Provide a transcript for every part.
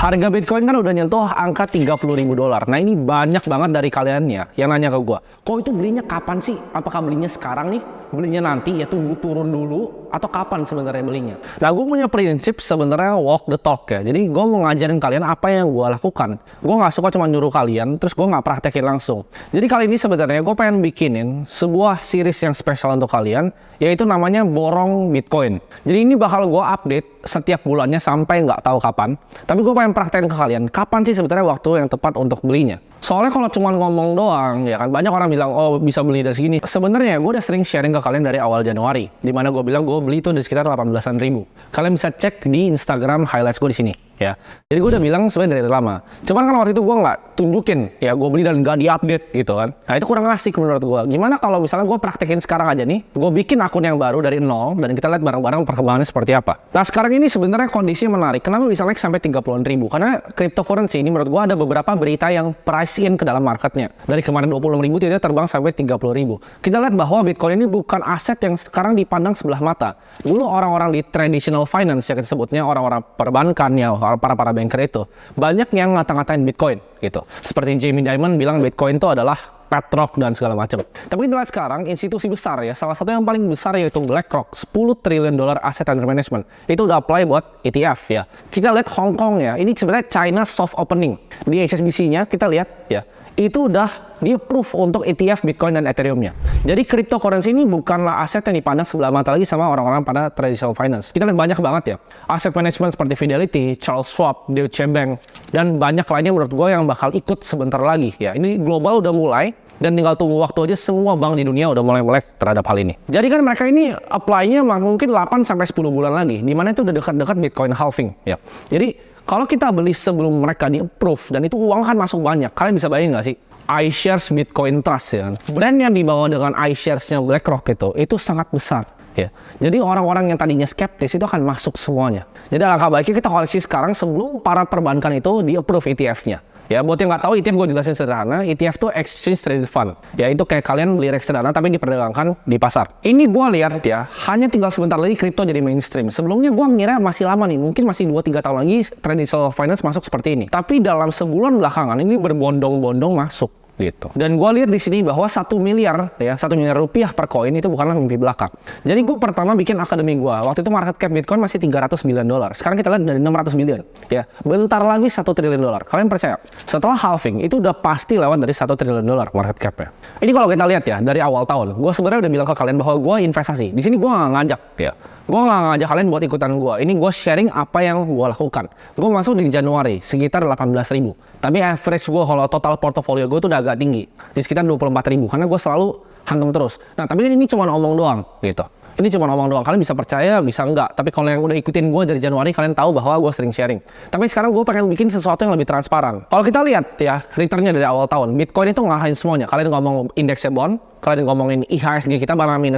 Harga Bitcoin kan udah nyentuh angka $30.000. Nah ini banyak banget dari kalian ya yang nanya ke gue, kok itu belinya kapan sih? Apakah belinya sekarang nih? Belinya nanti ya tunggu turun dulu? Atau kapan sebenarnya belinya? Nah gue punya prinsip sebenarnya walk the talk ya. Jadi gue mau ngajarin kalian apa yang gue lakukan. Gue nggak suka cuma nyuruh kalian terus gue nggak praktekin langsung. Jadi kali ini sebenarnya gue pengen bikinin sebuah series yang spesial untuk kalian, yaitu namanya borong Bitcoin. Jadi ini bakal gue update setiap bulannya sampai nggak tahu kapan. Tapi gue pengen praktekin ke kalian kapan sih sebenarnya waktu yang tepat untuk belinya. Soalnya kalau cuma ngomong doang ya kan banyak orang bilang oh bisa beli dari segini. Sebenarnya gue udah sering sharing ke kalian dari awal Januari, dimana gue bilang gue beli itu di sekitar 18-an ribu. Kalian bisa cek di Instagram highlights gue di sini ya. Jadi gue udah bilang sebenarnya dari lama. Cuman kan waktu itu gue nggak tunjukin ya gue beli dan nggak diupdate gitu kan. Nah itu kurang asik menurut gue. Gimana kalau misalnya gue praktekin sekarang aja nih, gue bikin akun yang baru dari nol dan kita lihat bareng-bareng perkembangannya seperti apa. Nah sekarang ini sebenarnya kondisi menarik. Kenapa bisa naik sampai 30-an ribu? Karena cryptocurrency ini menurut gue ada beberapa berita yang price in ke dalam marketnya. Dari kemarin 26 ribu tiba-tiba terbang sampai 30 ribu. Kita lihat bahwa Bitcoin ini bukan aset yang sekarang dipandang sebelah mata. Dulu orang-orang di traditional finance ya kita sebutnya orang-orang perbankan ya, para banker itu banyak yang ngata-ngatain Bitcoin gitu. Seperti Jamie Dimon bilang Bitcoin itu adalah petrok dan segala macam. Tapi kita lihat sekarang institusi besar ya, salah satu yang paling besar yaitu BlackRock, $10 triliun asset under management. Itu udah apply buat ETF ya. Kita lihat Hong Kong ya, ini sebenarnya China soft opening. Di HSBC-nya kita lihat ya, itu udah di-approve untuk ETF Bitcoin dan Ethereum-nya. Jadi cryptocurrency ini bukanlah aset yang dipandang sebelah mata lagi sama orang-orang pada traditional finance. Kita lihat banyak banget ya, aset management seperti Fidelity, Charles Schwab, Deutsche Bank, dan banyak lainnya menurut gue yang bakal ikut sebentar lagi ya. Ini global udah mulai, dan tinggal tunggu waktu aja semua bank di dunia udah mulai melek terhadap hal ini. Jadi kan mereka ini apply-nya mungkin 8-10 bulan lagi, dimana itu udah dekat-dekat Bitcoin halving ya. Jadi kalau kita beli sebelum mereka di-approve, dan itu uang kan masuk banyak, kalian bisa bayangin nggak sih? iShares Bitcoin Trust ya kan? Brand yang dibawa dengan iShares-nya BlackRock itu sangat besar ya. Jadi orang-orang yang tadinya skeptis itu akan masuk semuanya. Jadi alangkah baiknya kita koleksi sekarang sebelum para perbankan itu di-approve ETF-nya. Ya, buat yang nggak tahu ETF gue jelasin sederhana, ETF itu Exchange Traded Fund. Ya, itu kayak kalian beli reksadana tapi diperdagangkan di pasar. Ini gue lihat ya, hanya tinggal sebentar lagi kripto jadi mainstream. Sebelumnya gue ngira masih lama nih, mungkin masih 2-3 tahun lagi traditional finance masuk seperti ini. Tapi dalam sebulan belakangan ini berbondong-bondong masuk. Gitu. Dan gue lihat di sini bahwa 1 miliar ya, 1 miliar rupiah per koin itu bukanlah mimpi belaka. Jadi gue pertama bikin akademi gue. Waktu itu market cap Bitcoin masih $300 billion. Sekarang kita lihat dari 600 billion. Ya, bentar lagi $1 triliun. Kalian percaya? Setelah halving itu udah pasti lewat dari $1 triliun market capnya. Ini kalau kita lihat ya dari awal tahun, gue sebenarnya udah bilang ke kalian bahwa gue investasi. Di sini gue nggak ngajak ya. Gue nggak ngajak kalian buat ikutan gue. Ini gue sharing apa yang gue lakukan. Gue masuk di Januari sekitar 18 ribu. Tapi average gue kalau total portofolio gue tuh udah agak tinggi. Di sekitar 24 ribu. Karena gue selalu hantam terus. Nah tapi ini cuma omong doang gitu. Ini cuma omong doang. Kalian bisa percaya, bisa enggak. Tapi kalau yang udah ikutin gue dari Januari, kalian tahu bahwa gue sering sharing. Tapi sekarang gue pengen bikin sesuatu yang lebih transparan. Kalau kita lihat ya, returnnya dari awal tahun, Bitcoin itu ngalahin semuanya. Kalian ngomong indeksnya bond, kalian ngomongin IHSG kita malah -3.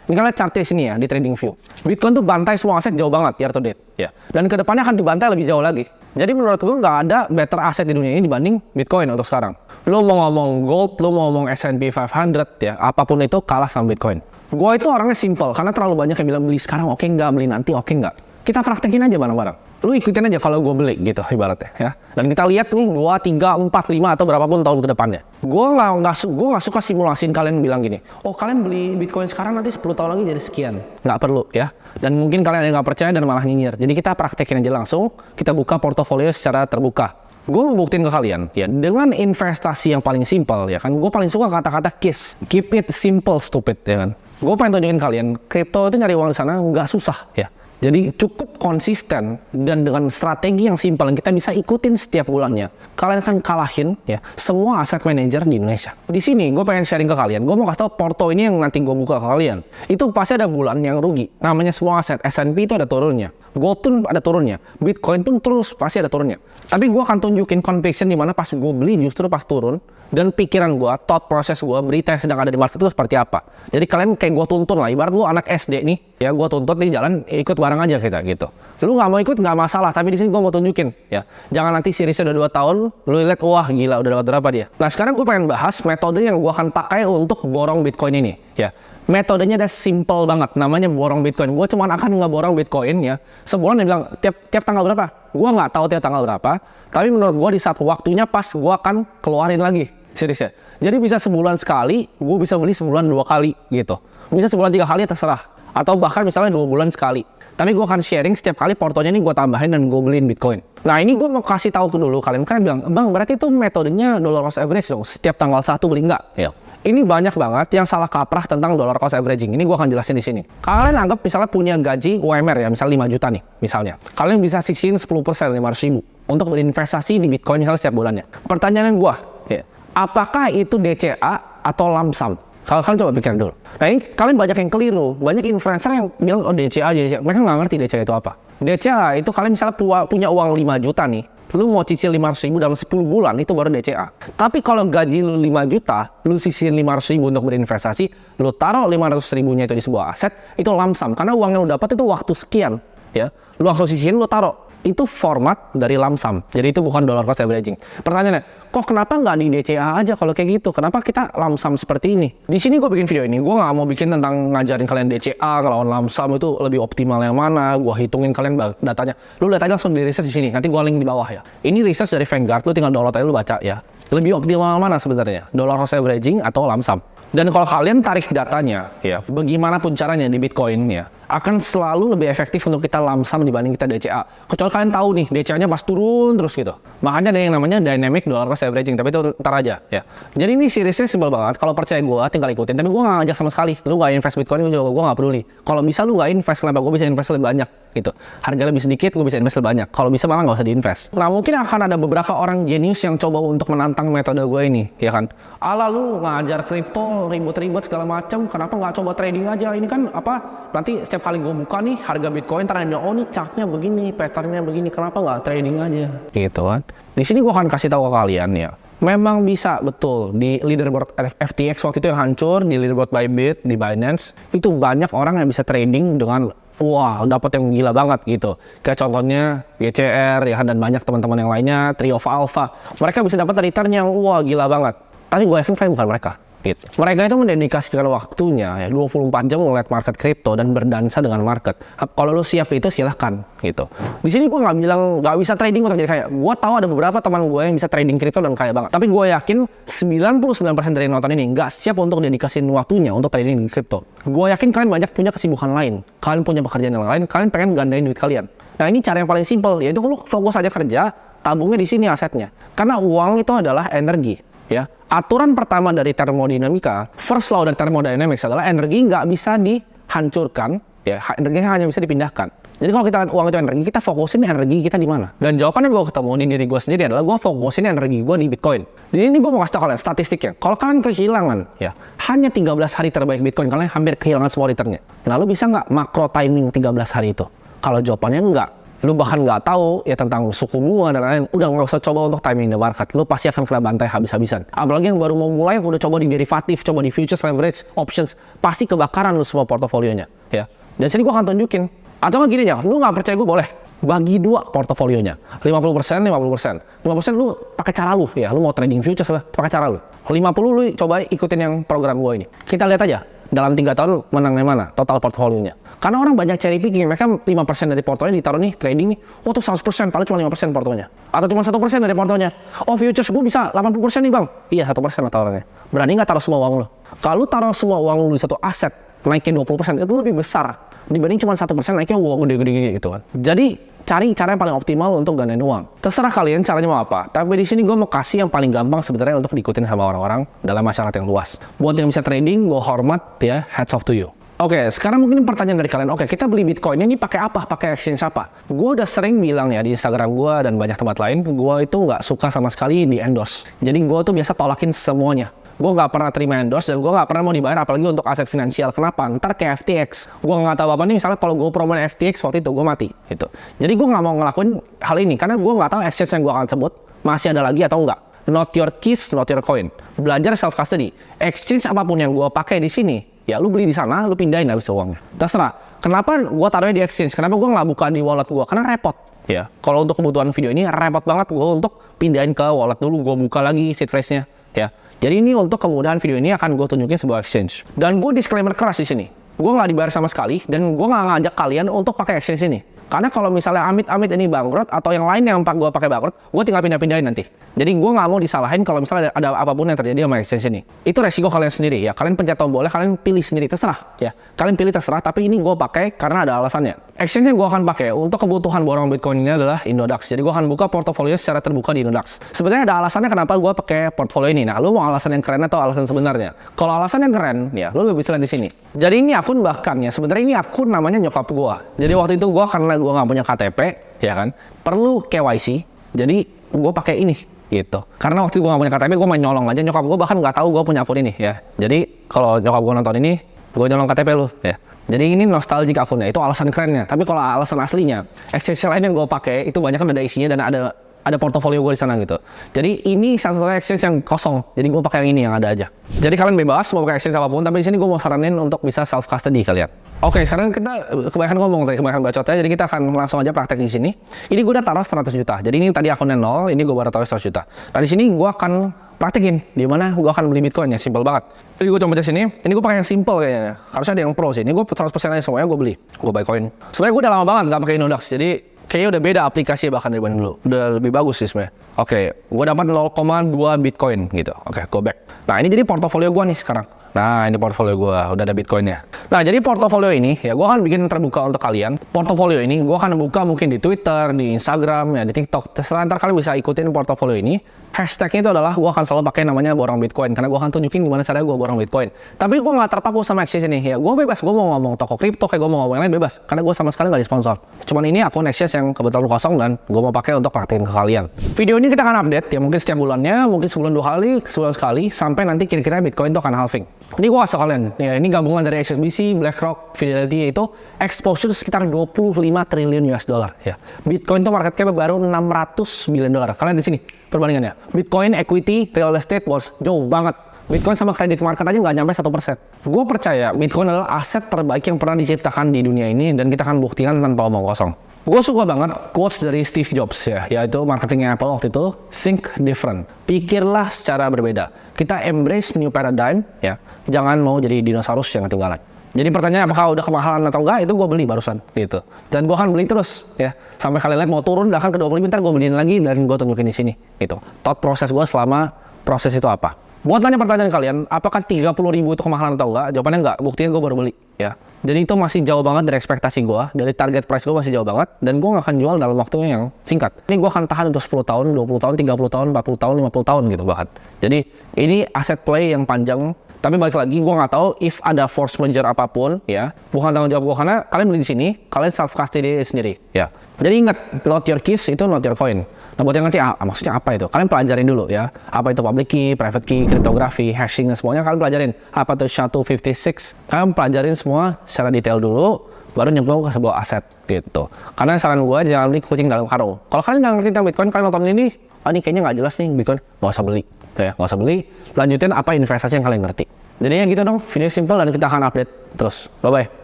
Ini kalian lihat chartnya sini ya, di TradingView. Bitcoin tuh bantai semua aset jauh banget year to date. Ya. Dan kedepannya akan dibantai lebih jauh lagi. Jadi menurut gue nggak ada better aset di dunia ini dibanding Bitcoin untuk sekarang. Lo mau ngomong gold, lo mau ngomong S&P 500 ya, apapun itu kalah sama Bitcoin. Gue itu orangnya simple, karena terlalu banyak yang bilang beli sekarang oke nggak, beli nanti oke nggak. Kita praktekin aja bareng-bareng. Lu ikutin aja kalau gue beli gitu ibaratnya ya. Dan kita lihat nih 2, 3, 4, 5 atau berapapun tahun ke depannya. Gue nggak suka simulasin kalian bilang gini, oh kalian beli Bitcoin sekarang nanti 10 tahun lagi jadi sekian. Nggak perlu ya. Dan mungkin kalian yang nggak percaya dan malah nyinyir. Jadi kita praktekin aja langsung, kita buka portofolio secara terbuka. Gue mau buktiin ke kalian ya, dengan investasi yang paling simpel ya kan. Gue paling suka kata-kata KISS, keep it simple stupid ya kan. Gue pengen tunjukin kalian, kripto itu nyari uang di sana nggak susah ya. Jadi cukup konsisten dan dengan strategi yang simpel yang kita bisa ikutin setiap bulannya, kalian akan kalahin ya semua aset manager di Indonesia. Di sini gue pengen sharing ke kalian, gue mau kasih tau porto ini yang nanti gue buka ke kalian. Itu pasti ada bulan yang rugi. Namanya semua aset, S&P itu ada turunnya, gold pun ada turunnya, Bitcoin pun terus pasti ada turunnya. Tapi gue akan tunjukin conviction di mana pas gue beli justru pas turun, dan pikiran gue, thought process gue, berita yang sedang ada di market itu seperti apa. Jadi kalian kayak gue tuntun lah, ibarat lu anak SD nih, ya gue tuntut di jalan, ikut bareng aja kita gitu. Lu nggak mau ikut nggak masalah, tapi di sini gue mau tunjukin ya. Jangan nanti seriesnya udah 2 tahun, lu lihat wah gila udah dapat berapa dia. Nah sekarang gue pengen bahas metode yang gue akan pakai untuk borong Bitcoin ini ya. Metodenya udah simple banget, namanya borong Bitcoin. Gue cuma akan ngeborong Bitcoin ya. Sebulan dia bilang, tiap tanggal berapa? Gue nggak tahu tiap tanggal berapa. Tapi menurut gue di satu waktunya pas gue akan keluarin lagi. Serius ya. Jadi bisa sebulan sekali, gue bisa beli sebulan 2 kali gitu. Bisa sebulan 3 kali terserah. Atau bahkan misalnya 2 bulan sekali. Tapi gue akan sharing setiap kali portonya ini gue tambahin dan gue beliin Bitcoin. Nah ini gue mau kasih tahu dulu kalian. Kalian bilang, bang berarti itu metodenya dollar cost average dong. Setiap tanggal 1 beli enggak? Ya. Ini banyak banget yang salah kaprah tentang dollar cost averaging. Ini gue akan jelasin di sini. Kalian anggap misalnya punya gaji UMR ya, misalnya 5 juta nih, misalnya. Kalian bisa sisihin 10%, 500 ribu untuk berinvestasi di Bitcoin misalnya setiap bulannya. Pertanyaan gue, ya, apakah itu DCA atau lump sum? Kalau kalian coba pikir dulu. Nah ini kalian banyak yang keliru. Banyak influencer yang bilang, oh DCA. Mereka nggak ngerti DCA itu apa. DCA itu kalian misalnya punya uang 5 juta nih. Lu mau cicil 500 ribu dalam 10 bulan, itu baru DCA. Tapi kalau gaji lu 5 juta, lu sisihin 500 ribu untuk berinvestasi, lu taruh 500 ribunya itu di sebuah aset, itu lump sum. Karena uang yang lu dapat itu waktu sekian. Ya, lu langsung sisihin, lu taruh. Itu format dari lump sum. Jadi itu bukan dollar cost averaging. Pertanyaannya, kok kenapa nggak di DCA aja kalau kayak gitu? Kenapa kita lump sum seperti ini? Di sini gue bikin video ini, gue nggak mau bikin tentang ngajarin kalian DCA, ngelawan lump sum itu lebih optimal yang mana. Gue hitungin kalian datanya. Lu datanya langsung di research di sini. Nanti gue link di bawah ya. Ini research dari Vanguard, lu tinggal download aja, lu baca ya. Lebih optimal mana sebenarnya? Dollar cost averaging atau lump sum? Dan kalau kalian tarik datanya, ya, bagaimanapun caranya di Bitcoin ya, akan selalu lebih efektif untuk kita lump sum dibanding kita DCA. Kecuali kalian tahu nih, DCA-nya pas turun terus gitu. Makanya ada yang namanya dynamic dollar cost averaging, tapi itu ntar aja ya. Jadi ini seriesnya simpel banget. Kalau percaya gue, tinggal ikutin. Tapi gue nggak ngajak sama sekali. Lu nggak invest Bitcoin, gue nggak peduli. Kalau bisa lu nggak invest, kenapa gue bisa invest lebih banyak gitu. Harganya lebih sedikit, gue bisa invest lebih banyak. Kalau bisa malah nggak usah diinvest. Nah mungkin akan ada beberapa orang jenius yang coba untuk menantang metode gue ini, ya kan? Ala lu ngajar kripto ribut-ribut segala macam, kenapa nggak coba trading aja? Ini kan apa? Nanti setiap kali gue buka nih harga Bitcoin, ntar ada, oh nih chartnya begini, patternnya begini, kenapa nggak trading aja? Gitu kan? Di sini gue akan kasih tahu ke kalian ya. Memang bisa betul di leaderboard FTX waktu itu yang hancur, di leaderboard Bybit, di Binance itu banyak orang yang bisa trading dengan wah dapat yang gila banget gitu. Kayak contohnya GCR ya dan banyak teman-teman yang lainnya, Tree of Alpha. Mereka bisa dapat return yang wah gila banget. Tapi gue yakin kalian bukan mereka. Gitu. Mereka itu mendedikasikan waktunya ya 24 jam ngeliat market kripto dan berdansa dengan market. Kalau lu siap itu silahkan gitu. Di sini gue nggak bilang nggak bisa trading untuk jadi kaya. Gue tahu ada beberapa teman gue yang bisa trading kripto dan kaya banget. Tapi gue yakin 99% dari nonton ini nggak siap untuk dedikasiin waktunya untuk trading di kripto. Gue yakin kalian banyak punya kesibukan lain. Kalian punya pekerjaan yang lain. Kalian pengen gandain duit kalian. Nah ini cara yang paling simpel yaitu lu fokus aja kerja, tabungnya di sini asetnya. Karena uang itu adalah energi. Ya, aturan pertama dari termodinamika, first law dari thermodynamics adalah energi nggak bisa dihancurkan, ya, energinya hanya bisa dipindahkan. Jadi kalau kita uang itu energi, kita fokusin energi kita di mana? Dan jawabannya gue ketemu di diri gue sendiri adalah gue fokusin energi gue di Bitcoin. Jadi ini gue mau kasih tau kalian statistiknya. Kalau kalian kehilangan, ya, hanya 13 hari terbaik Bitcoin, kalian hampir kehilangan semua returnnya. Lalu bisa nggak makro timing 13 hari itu? Kalau jawabannya enggak, lu bahkan nggak tahu ya tentang suku bunga dan lain-lain, udah nggak usah coba untuk timing the market, lu pasti akan kena bantai habis-habisan. Apalagi yang baru mau mulai, udah coba di derivatif, coba di futures, leverage, options, pasti kebakaran lu semua portofolionya, ya. Dan sini gua akan tunjukin. Atau nggak gini ya, lu nggak percaya gue boleh bagi dua portofolionya, 50%, 50%, 50% lu pakai cara lu, ya, lu mau trading futures lah, pakai cara lu. 50 lu coba ikutin yang program gue ini. Kita lihat aja dalam 3 tahun menangnya mana total portofolionya. Karena orang banyak cherry picking, mereka 5% dari portonya ditaruh nih trading nih, oh tuh 100%, padahal cuma 5% portonya. Atau cuma 1% dari portonya, oh futures gue bisa 80% nih bang, iya 1% lah taruhnya. Berani nggak taruh semua uang lo? Kalau taruh semua uang lo di satu aset, naiknya 20%, itu lebih besar dibanding cuma 1% naiknya uang gede-gede gitu kan. Jadi cari cara yang paling optimal untuk gandain uang. Terserah kalian caranya mau apa. Tapi di sini gue mau kasih yang paling gampang sebenarnya untuk diikutin sama orang-orang dalam masyarakat yang luas. Buat yang bisa trading, gue hormat ya, hats off to you. Oke, sekarang mungkin pertanyaan dari kalian, oke, kita beli Bitcoin ini pakai apa? Pakai exchange apa? Gue udah sering bilang ya di Instagram gue dan banyak tempat lain, gue itu nggak suka sama sekali di endorse. Jadi gue tuh biasa tolakin semuanya. Gue nggak pernah terima endorse dan gue nggak pernah mau dibayar apalagi untuk aset finansial. Kenapa? Ntar kayak FTX. Gue nggak tahu apa nih, misalnya kalau gue promoin FTX waktu itu gue mati. Gitu. Jadi gue nggak mau ngelakuin hal ini karena gue nggak tahu exchange yang gue akan sebut masih ada lagi atau enggak. Not your keys, not your coin. Belajar self custody. Exchange apapun yang gue pakai di sini, ya lu beli di sana, lu pindahin habis uangnya. Terserah. Kenapa gue taruhnya di exchange? Kenapa gue nggak buka di wallet gue? Karena repot. Ya, kalau untuk kebutuhan video ini repot banget gue untuk pindahin ke wallet dulu, gue buka lagi seed phrase-nya. ya. Jadi ini untuk kemudahan video ini akan gue tunjukin sebuah exchange. Dan gue disclaimer keras di sini. Gue nggak dibayar sama sekali dan gue nggak ngajak kalian untuk pakai exchange ini. Karena kalau misalnya amit-amit ini bangkrut atau yang lain yang gue pakai bangkrut, gue tinggal pindah-pindahin nanti. Jadi gue nggak mau disalahin kalau misalnya ada apapun yang terjadi sama exchange ini. Itu resiko kalian sendiri ya. Kalian pencet tombolnya, kalian pilih sendiri, terserah ya. Kalian pilih terserah, tapi ini gue pakai karena ada alasannya. Exchange yang gue akan pakai untuk kebutuhan borong Bitcoin ini adalah Indodax. Jadi gue akan buka portofolio secara terbuka di Indodax. Sebenarnya ada alasannya kenapa gue pakai portfolio ini. Nah, lu mau alasan yang keren atau alasan sebenarnya? Kalau alasan yang keren, ya lu bisa lihat di sini. Jadi ini akun bahkan ya, sebenarnya ini akun namanya nyokap gue. Jadi waktu itu gue karena gue nggak punya KTP, ya kan, perlu KYC. Jadi gue pakai ini gitu. Karena waktu itu gue gak punya KTP, gue main nyolong aja. Nyokap gue bahkan nggak tahu gue punya akun ini ya. Jadi kalau nyokap gue nonton ini, gue nyolong KTP lu ya. Jadi ini nostalgic akunnya, itu alasan kerennya. Tapi kalau alasan aslinya, exchange lain yang gue pakai itu banyak kan ada isinya dan ada portofolio gue di sana gitu. Jadi ini satu-satunya exchange yang kosong. Jadi gue pakai yang ini yang ada aja. Jadi kalian bebas mau pakai exchange apapun, tapi di sini gue mau saranin untuk bisa self custody kalian. Oke, sekarang kita kebanyakan ngomong tadi, kebanyakan bacotnya, jadi kita akan langsung aja praktek di sini. Ini gue udah taruh 100 juta. Jadi ini tadi akunnya 0, ini gue baru taruh 100 juta. Nah di sini gue akan praktekin di mana gue akan beli Bitcoin ya, simple banget. Jadi gue coba di sini, ini gue pakai yang simple kayaknya. Harusnya ada yang pro sih. Ini gue 100% aja semuanya gue beli. Gue buy coin. Sebenarnya gue udah lama banget gak pakai Indodax. Jadi kayaknya udah beda aplikasi bahkan dibanding dulu. Udah lebih bagus sih sebenarnya. Oke, gue dapat 0,2 Bitcoin gitu. Oke, go back. Nah, ini jadi portofolio gue nih sekarang. Nah, ini portofolio gue, udah ada Bitcoinnya. Nah, jadi portofolio ini, ya gue akan bikin terbuka untuk kalian. Portofolio ini gue akan buka mungkin di Twitter, di Instagram, ya di TikTok. Terserah ntar kalian bisa ikutin portofolio ini. Hashtagnya itu adalah gue akan selalu pakai namanya borong Bitcoin. Karena gue akan tunjukin gimana caranya gue borong Bitcoin. Tapi gue nggak terpaku sama exchange ini. Ya, gue bebas, gue mau ngomong toko kripto, kayak gue mau ngomong yang lain bebas. Karena gue sama sekali nggak disponsor. Cuman ini akun exchange yang kebetulan kosong dan gue mau pakai untuk praktekin ke kalian. Video ini kita akan update, ya mungkin setiap bulannya, mungkin sebulan 2 kali, sebulan sekali, sampai nanti kira-kira Bitcoin itu akan halving. Ini gue kasih kalian, ya ini gabungan dari HSBC, BlackRock, Fidelity, itu exposure sekitar 25 triliun US dollar ya. Bitcoin itu market cap baru 600 billion dollar. Kalian di sini perbandingannya. Bitcoin, equity, real estate was jauh banget. Bitcoin sama kredit market aja nggak nyampe 1%. Gue percaya Bitcoin adalah aset terbaik yang pernah diciptakan di dunia ini dan kita akan buktikan tanpa omong kosong. Gue suka banget quotes dari Steve Jobs ya, yaitu marketingnya Apple waktu itu, think different, pikirlah secara berbeda. Kita embrace new paradigm ya, jangan mau jadi dinosaurus yang ketinggalan. Jadi pertanyaan apakah udah kemahalan atau enggak, itu gue beli barusan gitu. Dan gue akan beli terus ya, sampai kalian lihat mau turun bahkan ke 25 ntar gue beliin lagi dan gue tunjukin di sini gitu. Thought proses gue selama proses itu apa. Buat tanya pertanyaan kalian, apakah 30.000 itu kemahalan atau enggak? Jawabannya enggak, buktinya gue baru beli ya. Jadi itu masih jauh banget dari ekspektasi gue, dari target price gue masih jauh banget, dan gue nggak akan jual dalam waktu yang singkat. Ini gue akan tahan untuk 10 tahun, 20 tahun, 30 tahun, 40 tahun, 50 tahun gitu bahkan. Jadi ini aset play yang panjang, tapi balik lagi gue nggak tahu if ada force majeure apapun ya, bukan tanggung jawab gue karena kalian beli di sini, kalian self custody sendiri ya. Jadi ingat, not your keys itu not your coin. Nah buat yang ngerti maksudnya apa itu, kalian pelajarin dulu ya. Apa itu public key, private key, cryptography, hashing dan semuanya kalian pelajarin. Apa itu SHA-256, kalian pelajarin semua secara detail dulu, baru nyemplung ke sebuah aset gitu. Karena saran gue jangan beli kucing dalam karung. Kalau kalian nggak ngerti tentang Bitcoin, kalian nonton ini, ini kayaknya nggak jelas nih Bitcoin, nggak usah beli. Ya, nggak usah beli, lanjutin apa investasi yang kalian ngerti. Jadi ya gitu dong, video simple dan kita akan update terus. Bye-bye.